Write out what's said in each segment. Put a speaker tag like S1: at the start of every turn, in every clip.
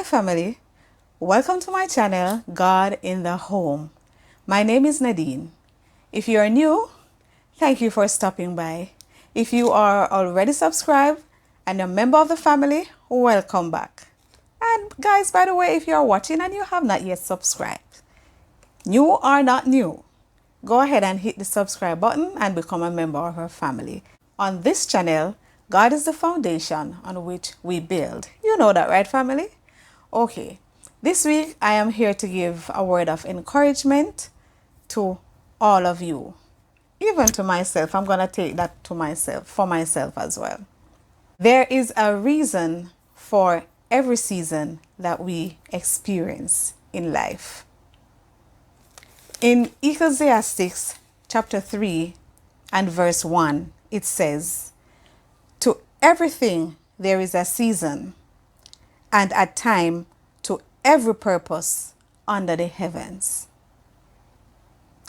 S1: family, welcome to my channel, God in the Home. My name is Nadine. If you are new, thank you for stopping by. If you are already subscribed and a member of the family, welcome back. And guys, by the way, if you are watching and you have not yet subscribed, you are not new. Go ahead and hit the subscribe button and become a member of our family. On this channel, God is the foundation on which we build. You know that, right, family? Okay, this week I am here to give a word of encouragement to all of you. Even to myself. I'm going to take that to myself, for myself as well. There is a reason for every season that we experience in life. In Ecclesiastes chapter 3 and verse 1, it says, "To everything there is a season, and a time to every purpose under the heavens."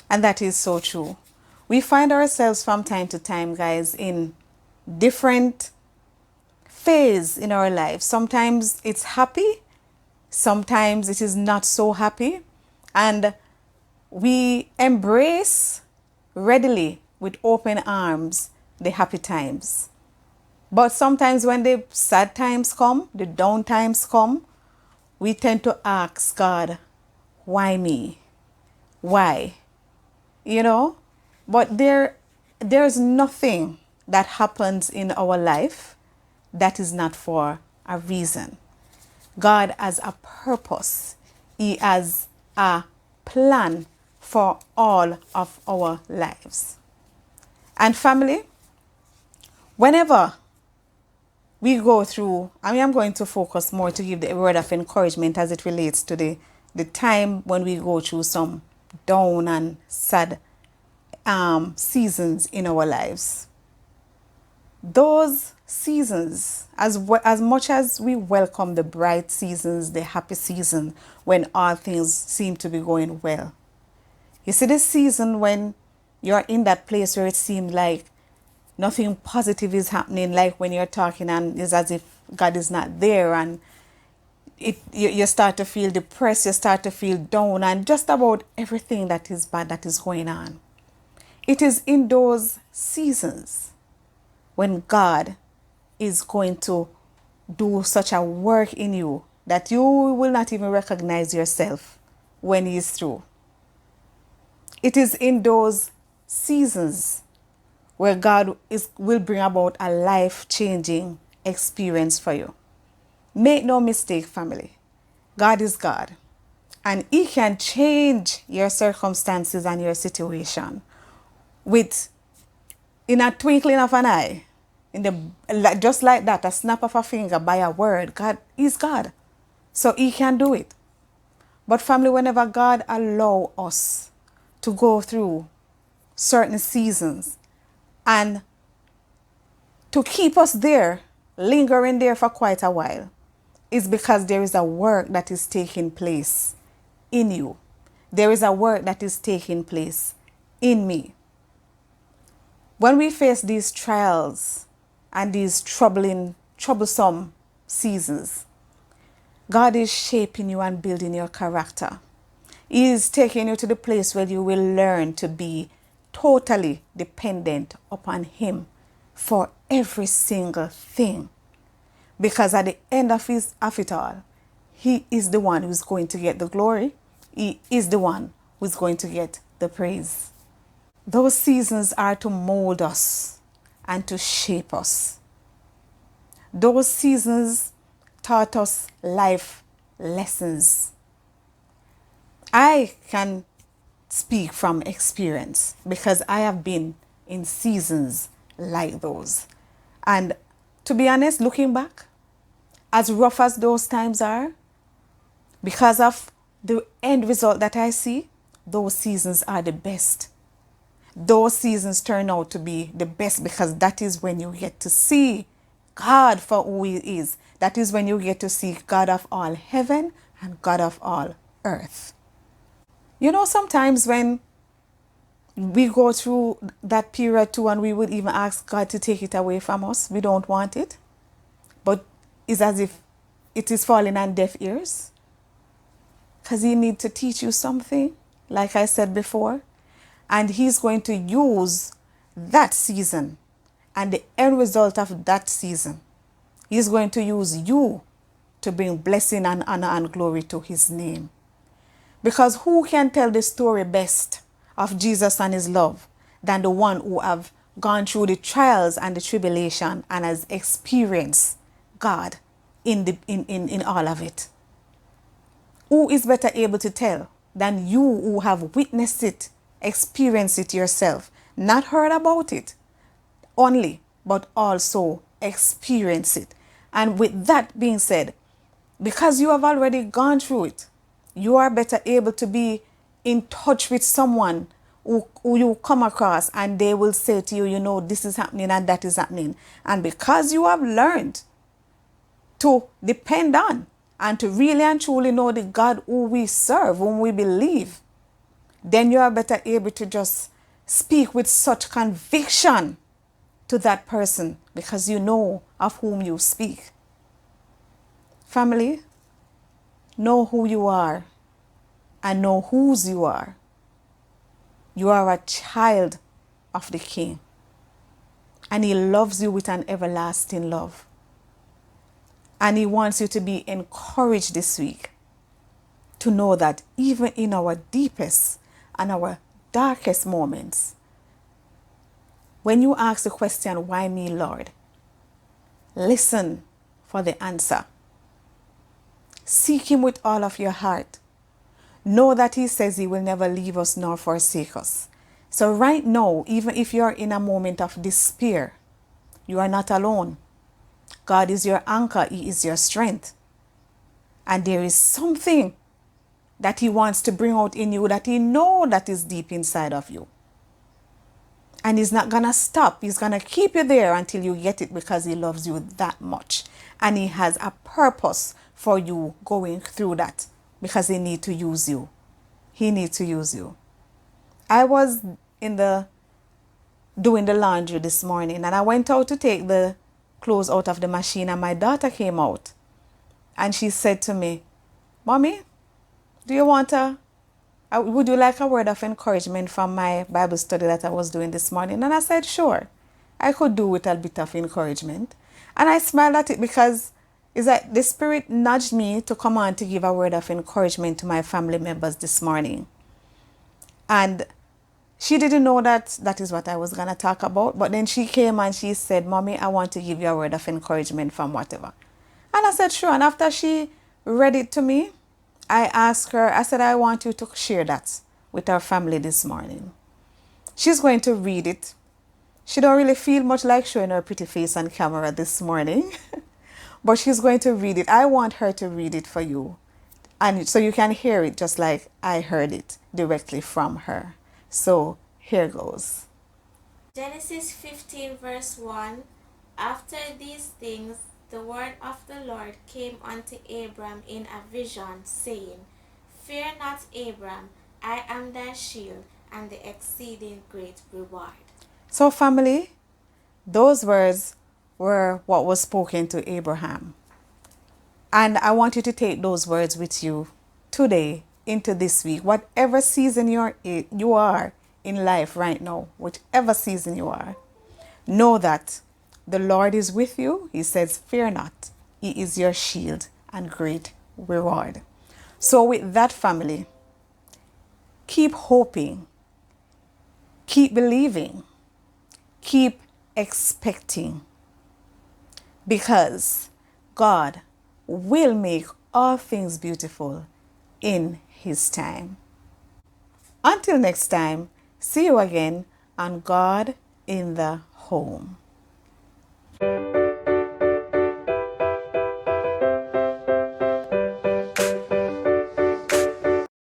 S1: And that is so true. We find ourselves from time to time, guys, in different phase in our lives. Sometimes it's happy, sometimes it is not so happy, and we embrace readily with open arms the happy times. But sometimes when the sad times come, the down times come, we tend to ask God, why me? Why? You know? But there's nothing that happens in our life that is not for a reason. God has a purpose. He has a plan for all of our lives. And family, whenever we go through, I'm going to focus more to give the word of encouragement as it relates to the time when we go through some down and sad seasons in our lives. Those seasons, as much as we welcome the bright seasons, the happy season when all things seem to be going well. You see, this season when you're in that place where it seems like nothing positive is happening, like when you're talking and it's as if God is not there, and you start to feel depressed, you start to feel down, and just about everything that is bad that is going on. It is in those seasons when God is going to do such a work in you that you will not even recognize yourself when He is through. It is in those seasons where God will bring about a life-changing experience for you. Make no mistake, family. God is God, and He can change your circumstances and your situation in a twinkling of an eye, just like that, a snap of a finger, by a word. God is God, so He can do it. But family, whenever God allows us to go through certain seasons and to keep us there, lingering there for quite a while, is because there is a work that is taking place in you. There is a work that is taking place in me. When we face these trials and these troublesome seasons, God is shaping you and building your character. He is taking you to the place where you will learn to be totally dependent upon Him for every single thing. Because at the end of it all, He is the one who's going to get the glory. He is the one who's going to get the praise. Those seasons are to mold us and to shape us. Those seasons taught us life lessons. I can speak from experience because I have been in seasons like those. And to be honest, looking back, as rough as those times are, because of the end result that I see, those seasons are the best. Those seasons turn out to be the best because that is when you get to see God for who He is. That is when you get to see God of all heaven and God of all earth. You know, sometimes when we go through that period too and we would even ask God to take it away from us, we don't want it. But it's as if it is falling on deaf ears? Because he needs to teach you something, like I said before. And he's going to use that season and the end result of that season. He's going to use you to bring blessing and honor and glory to his name. Because who can tell the story best of Jesus and his love than the one who have gone through the trials and the tribulation and has experienced God in all of it? Who is better able to tell than you who have witnessed it, experienced it yourself, not heard about it only, but also experience it? And with that being said, because you have already gone through it, you are better able to be in touch with someone who you come across and they will say to you, you know, this is happening and that is happening. And because you have learned to depend on and to really and truly know the God who we serve, whom we believe, then you are better able to just speak with such conviction to that person because you know of whom you speak. Family, know who you are and know whose you are. You are a child of the King, and he loves you with an everlasting love. And he wants you to be encouraged this week to know that even in our deepest and our darkest moments, when you ask the question, why me, Lord? Listen for the answer. Seek him with all of your heart. Know that he says he will never leave us nor forsake us. So right now, even if you're in a moment of despair, you are not alone. God is your anchor. He is your strength. And there is something that he wants to bring out in you that he knows that is deep inside of you. And he's not going to stop. He's going to keep you there until you get it because he loves you that much. And he has a purpose for you going through that because he needs to use you. He needs to use you. I was doing the laundry this morning and I went out to take the clothes out of the machine and my daughter came out and she said to me, Mommy, would you like a word of encouragement from my Bible study that I was doing this morning? And I said, sure, I could do with a bit of encouragement. And I smiled at it because it's like the Spirit nudged me to come on to give a word of encouragement to my family members this morning. And she didn't know that is what I was going to talk about. But then she came and she said, Mommy, I want to give you a word of encouragement from whatever. And I said, sure. And after she read it to me, I asked her, I said, I want you to share that with our family this morning. She's going to read it. She don't really feel much like showing her pretty face on camera this morning. But she's going to read it. I want her to read it for you. And so you can hear it just like I heard it directly from her. So here goes.
S2: Genesis 15 verse 1. After these things, the word of the Lord came unto Abram in a vision, saying, Fear not, Abram, I am thy shield and the exceeding great reward.
S1: So family, those words were what was spoken to Abraham. And I want you to take those words with you today into this week. Whatever season you are in life right now, whichever season you are, know that the Lord is with you. He says, fear not. He is your shield and great reward. So with that, family, keep hoping, keep believing, keep expecting, because God will make all things beautiful in his time. Until next time, see you again on God in the Home.